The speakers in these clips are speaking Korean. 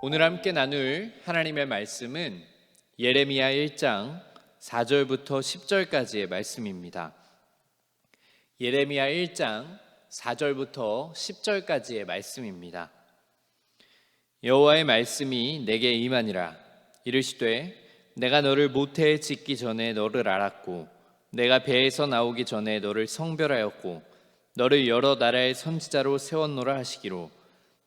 오늘 함께 나눌 하나님의 말씀은 예레미야 1장 4절부터 10절까지의 말씀입니다. 예레미야 1장 4절부터 10절까지의 말씀입니다. 여호와의 말씀이 내게 임하니라. 이르시되 내가 너를 모태에 짓기 전에 너를 알았고 내가 배에서 나오기 전에 너를 성별하였고 너를 여러 나라의 선지자로 세웠노라 하시기로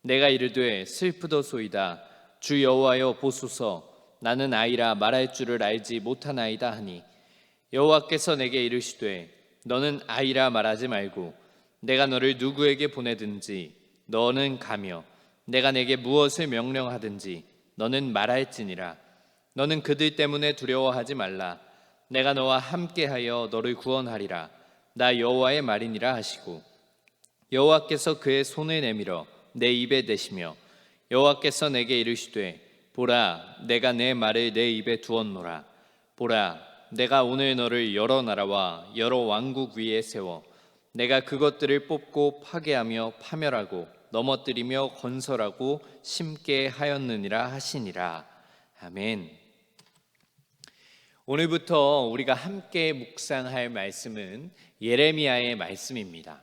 내가 이르되 슬프도소이다. 주 여호와여 보소서. 나는 아이라 말할 줄을 알지 못하나이다 하니 여호와께서 내게 이르시되 너는 아이라 말하지 말고 내가 너를 누구에게 보내든지 너는 가며 내가 내게 무엇을 명령하든지 너는 말할지니라. 너는 그들 때문에 두려워하지 말라. 내가 너와 함께하여 너를 구원하리라. 나 여호와의 말이니라 하시고 여호와께서 그의 손을 내밀어 내 입에 대시며 여호와께서 내게 이르시되 보라 내가 내 말을 내 입에 두었노라. 보라 내가 오늘 너를 여러 나라와 여러 왕국 위에 세워 내가 그것들을 뽑고 파괴하며 파멸하고 넘어뜨리며 건설하고 심게 하였느니라 하시니라. 아멘. 오늘부터 우리가 함께 묵상할 말씀은 예레미야의 말씀입니다.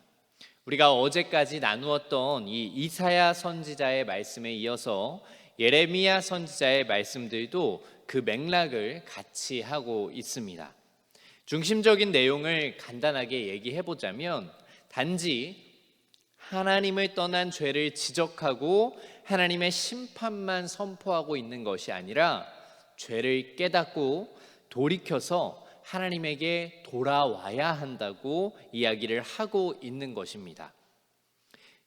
우리가 어제까지 나누었던 이 이사야 선지자의 말씀에 이어서 예레미야 선지자의 말씀들도 그 맥락을 같이 하고 있습니다. 중심적인 내용을 간단하게 얘기해 보자면 단지 하나님을 떠난 죄를 지적하고 하나님의 심판만 선포하고 있는 것이 아니라 죄를 깨닫고 돌이켜서 하나님에게 돌아와야 한다고 이야기를 하고 있는 것입니다.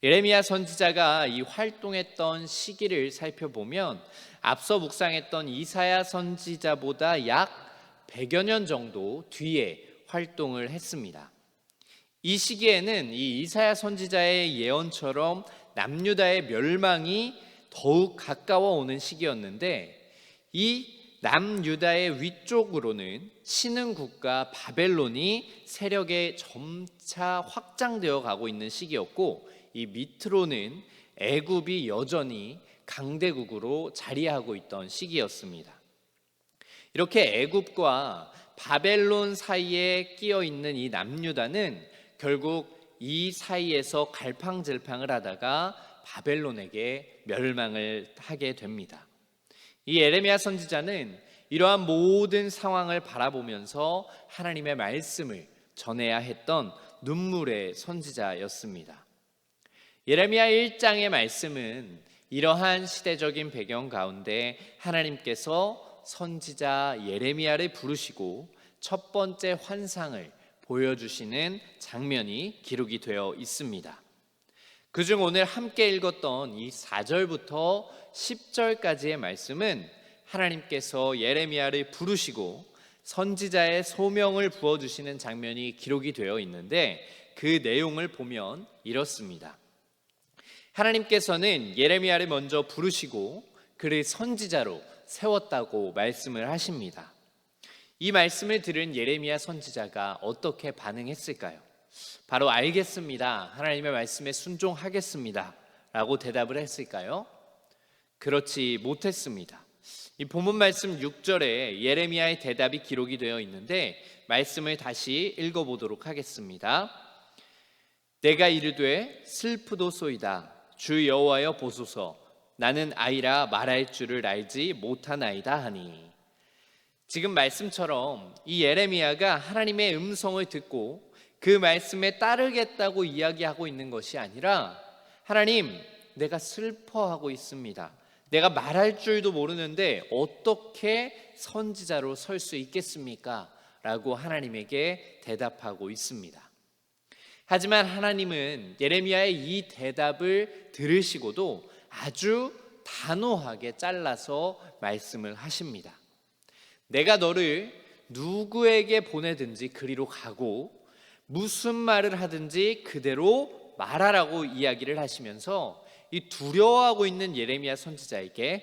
예레미야 선지자가 이 활동했던 시기를 살펴보면 앞서 묵상했던 이사야 선지자보다 약 100여 년 정도 뒤에 활동을 했습니다. 이 시기에는 이 이사야 선지자의 예언처럼 남유다의 멸망이 더욱 가까워 오는 시기였는데 이 남유다의 위쪽으로는 신흥 국가 바벨론이 세력에 점차 확장되어 가고 있는 시기였고 이 밑으로는 애굽이 여전히 강대국으로 자리하고 있던 시기였습니다. 이렇게 애굽과 바벨론 사이에 끼어 있는 이 남유다는 결국 이 사이에서 갈팡질팡을 하다가 바벨론에게 멸망을 하게 됩니다. 이 예레미야 선지자는 이러한 모든 상황을 바라보면서 하나님의 말씀을 전해야 했던 눈물의 선지자였습니다. 예레미야 1장의 말씀은 이러한 시대적인 배경 가운데 하나님께서 선지자 예레미야를 부르시고 첫 번째 환상을 보여주시는 장면이 기록이 되어 있습니다. 그중 오늘 함께 읽었던 이 4절부터 10절까지의 말씀은 하나님께서 예레미야를 부르시고 선지자의 소명을 부어주시는 장면이 기록이 되어 있는데 그 내용을 보면 이렇습니다. 하나님께서는 예레미야를 먼저 부르시고 그를 선지자로 세웠다고 말씀을 하십니다. 이 말씀을 들은 예레미야 선지자가 어떻게 반응했을까요? 바로 알겠습니다. 하나님의 말씀에 순종하겠습니다. 라고 대답을 했을까요? 그렇지 못했습니다. 이 본문 말씀 6절에 예레미야의 대답이 기록이 되어 있는데 말씀을 다시 읽어보도록 하겠습니다. 내가 이르되 슬프도소이다. 주 여호와여 보소서. 나는 아이라 말할 줄을 알지 못하나이다 하니. 지금 말씀처럼 이 예레미야가 하나님의 음성을 듣고 그 말씀에 따르겠다고 이야기하고 있는 것이 아니라 하나님, 내가 슬퍼하고 있습니다. 내가 말할 줄도 모르는데 어떻게 선지자로 설 수 있겠습니까? 라고 하나님에게 대답하고 있습니다. 하지만 하나님은 예레미야의 이 대답을 들으시고도 아주 단호하게 잘라서 말씀을 하십니다. 내가 너를 누구에게 보내든지 그리로 가고 무슨 말을 하든지 그대로 말하라고 이야기를 하시면서 이 두려워하고 있는 예레미야 선지자에게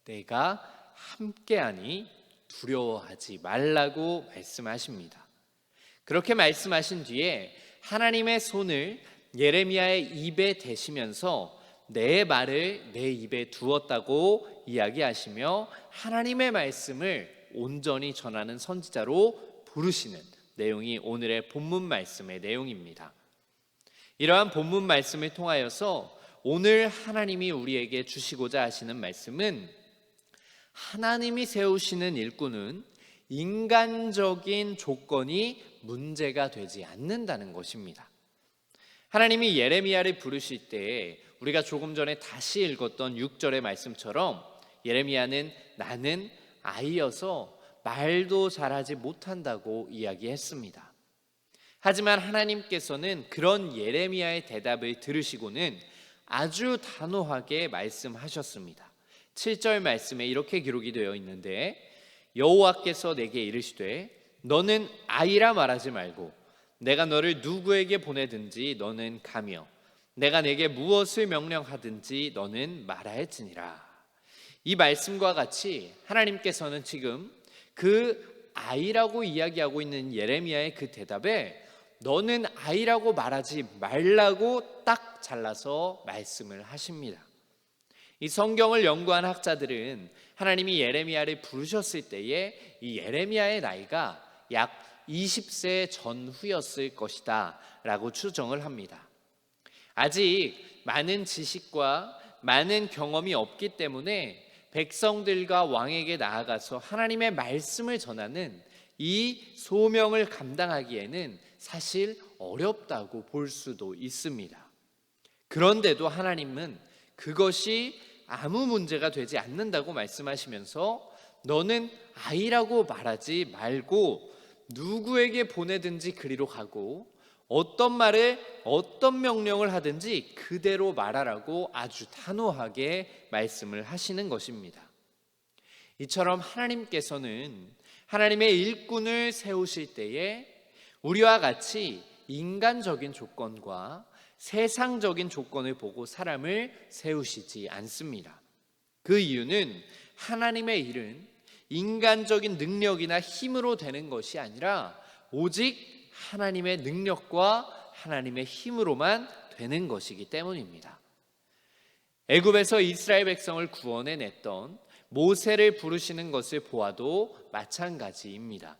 내가 함께하니 두려워하지 말라고 말씀하십니다. 그렇게 말씀하신 뒤에 하나님의 손을 예레미야의 입에 대시면서 내 말을 내 입에 두었다고 이야기하시며 하나님의 말씀을 온전히 전하는 선지자로 부르시는 내용이 오늘의 본문 말씀의 내용입니다. 이러한 본문 말씀을 통하여서 오늘 하나님이 우리에게 주시고자 하시는 말씀은 하나님이 세우시는 일꾼은 인간적인 조건이 문제가 되지 않는다는 것입니다. 하나님이 예레미야를 부르실 때 우리가 조금 전에 다시 읽었던 6절의 말씀처럼 예레미야는 나는 아이여서 말도 잘하지 못한다고 이야기했습니다. 하지만 하나님께서는 그런 예레미야의 대답을 들으시고는 아주 단호하게 말씀하셨습니다. 7절 말씀에 이렇게 기록이 되어 있는데 여호와께서 내게 이르시되 너는 아이라 말하지 말고 내가 너를 누구에게 보내든지 너는 가며 내가 내게 무엇을 명령하든지 너는 말하였으니라. 이 말씀과 같이 하나님께서는 지금 그 아이라고 이야기하고 있는 예레미야의 그 대답에 너는 아이라고 말하지 말라고 딱 잘라서 말씀을 하십니다. 이 성경을 연구한 학자들은 하나님이 예레미야를 부르셨을 때에 이 예레미야의 나이가 약 20세 전후였을 것이다 라고 추정을 합니다. 아직 많은 지식과 많은 경험이 없기 때문에 백성들과 왕에게 나아가서 하나님의 말씀을 전하는 이 소명을 감당하기에는 사실 어렵다고 볼 수도 있습니다. 그런데도 하나님은 그것이 아무 문제가 되지 않는다고 말씀하시면서 너는 아이라고 말하지 말고 누구에게 보내든지 그리로 가고 어떤 말을 어떤 명령을 하든지 그대로 말하라고 아주 단호하게 말씀을 하시는 것입니다. 이처럼 하나님께서는 하나님의 일꾼을 세우실 때에 우리와 같이 인간적인 조건과 세상적인 조건을 보고 사람을 세우시지 않습니다. 그 이유는 하나님의 일은 인간적인 능력이나 힘으로 되는 것이 아니라 오직 하나님의 능력과 하나님의 힘으로만 되는 것이기 때문입니다. 애굽에서 이스라엘 백성을 구원해냈던 모세를 부르시는 것을 보아도 마찬가지입니다.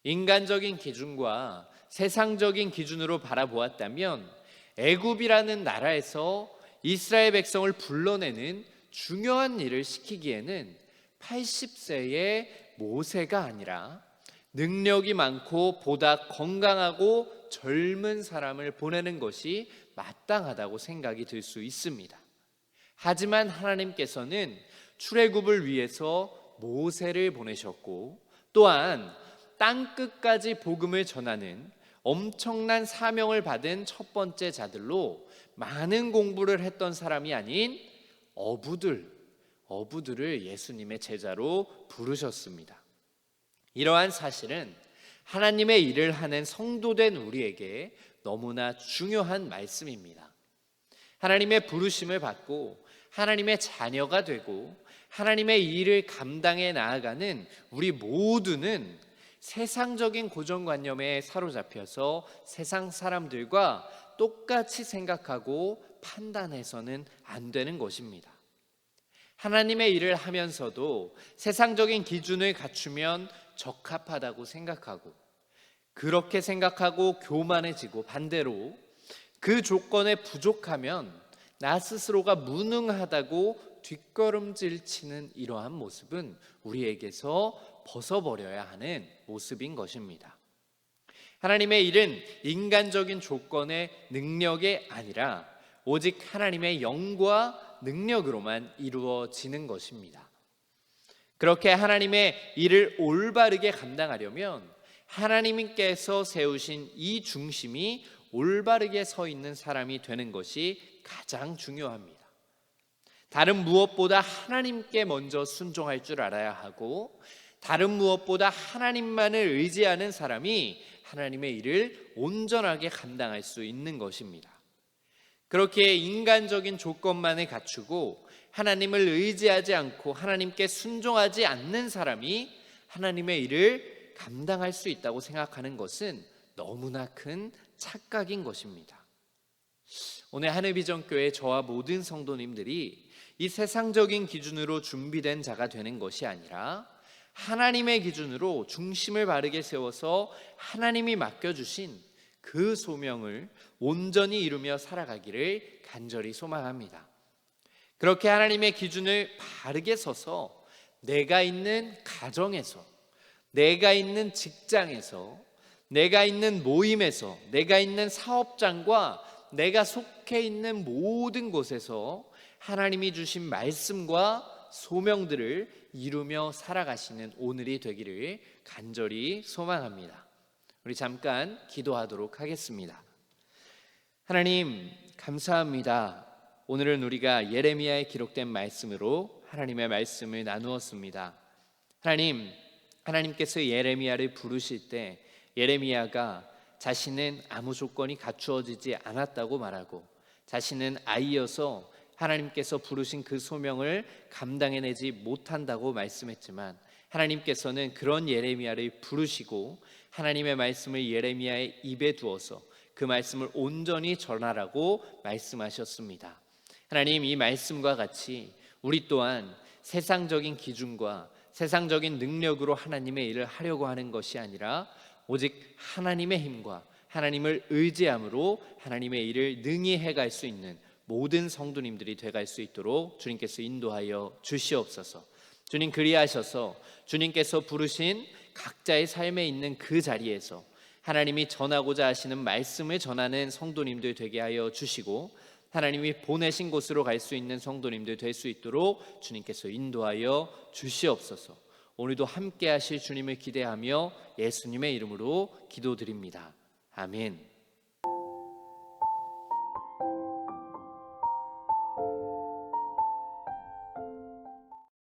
인간적인 기준과 세상적인 기준으로 바라보았다면 애굽이라는 나라에서 이스라엘 백성을 불러내는 중요한 일을 시키기에는 80세의 모세가 아니라 능력이 많고 보다 건강하고 젊은 사람을 보내는 것이 마땅하다고 생각이 들 수 있습니다. 하지만 하나님께서는 출애굽을 위해서 모세를 보내셨고 또한 땅끝까지 복음을 전하는 엄청난 사명을 받은 첫 번째 자들로 많은 공부를 했던 사람이 아닌 어부들을 예수님의 제자로 부르셨습니다. 이러한 사실은 하나님의 일을 하는 성도된 우리에게 너무나 중요한 말씀입니다. 하나님의 부르심을 받고 하나님의 자녀가 되고 하나님의 일을 감당해 나아가는 우리 모두는 세상적인 고정관념에 사로잡혀서 세상 사람들과 똑같이 생각하고 판단해서는 안 되는 것입니다. 하나님의 일을 하면서도 세상적인 기준을 갖추면 적합하다고 생각하고 그렇게 생각하고 교만해지고 반대로 그 조건에 부족하면 나 스스로가 무능하다고 뒷걸음질 치는 이러한 모습은 우리에게서 벗어버려야 하는 모습인 것입니다. 하나님의 일은 인간적인 조건의 능력이 아니라 오직 하나님의 영과 능력으로만 이루어지는 것입니다. 그렇게 하나님의 일을 올바르게 감당하려면 하나님께서 세우신 이 중심이 올바르게 서 있는 사람이 되는 것이 가장 중요합니다. 다른 무엇보다 하나님께 먼저 순종할 줄 알아야 하고 다른 무엇보다 하나님만을 의지하는 사람이 하나님의 일을 온전하게 감당할 수 있는 것입니다. 그렇게 인간적인 조건만을 갖추고 하나님을 의지하지 않고 하나님께 순종하지 않는 사람이 하나님의 일을 감당할 수 있다고 생각하는 것은 너무나 큰 착각인 것입니다. 오늘 하늘비전교회 저와 모든 성도님들이 이 세상적인 기준으로 준비된 자가 되는 것이 아니라 하나님의 기준으로 중심을 바르게 세워서 하나님이 맡겨주신 그 소명을 온전히 이루며 살아가기를 간절히 소망합니다. 그렇게 하나님의 기준을 바르게 서서 내가 있는 가정에서, 내가 있는 직장에서, 내가 있는 모임에서, 내가 있는 사업장과 내가 속해 있는 모든 곳에서 하나님이 주신 말씀과 소명들을 이루며 살아가시는 오늘이 되기를 간절히 소망합니다. 우리 잠깐 기도하도록 하겠습니다. 하나님, 감사합니다. 오늘은 우리가 예레미야에 기록된 말씀으로 하나님의 말씀을 나누었습니다. 하나님께서 예레미야를 부르실 때 예레미야가 자신은 아무 조건이 갖추어지지 않았다고 말하고 자신은 아이여서 하나님께서 부르신 그 소명을 감당해내지 못한다고 말씀했지만 하나님께서는 그런 예레미야를 부르시고 하나님의 말씀을 예레미야의 입에 두어서 그 말씀을 온전히 전하라고 말씀하셨습니다. 하나님, 이 말씀과 같이 우리 또한 세상적인 기준과 세상적인 능력으로 하나님의 일을 하려고 하는 것이 아니라 오직 하나님의 힘과 하나님을 의지함으로 하나님의 일을 능히 해갈 수 있는 모든 성도님들이 돼갈 수 있도록 주님께서 인도하여 주시옵소서. 주님, 그리하셔서 주님께서 부르신 각자의 삶에 있는 그 자리에서 하나님이 전하고자 하시는 말씀을 전하는 성도님들 되게 하여 주시고 하나님이 보내신 곳으로 갈 수 있는 성도님들 될 수 있도록 주님께서 인도하여 주시옵소서. 오늘도 함께 하실 주님을 기대하며 예수님의 이름으로 기도드립니다. 아멘.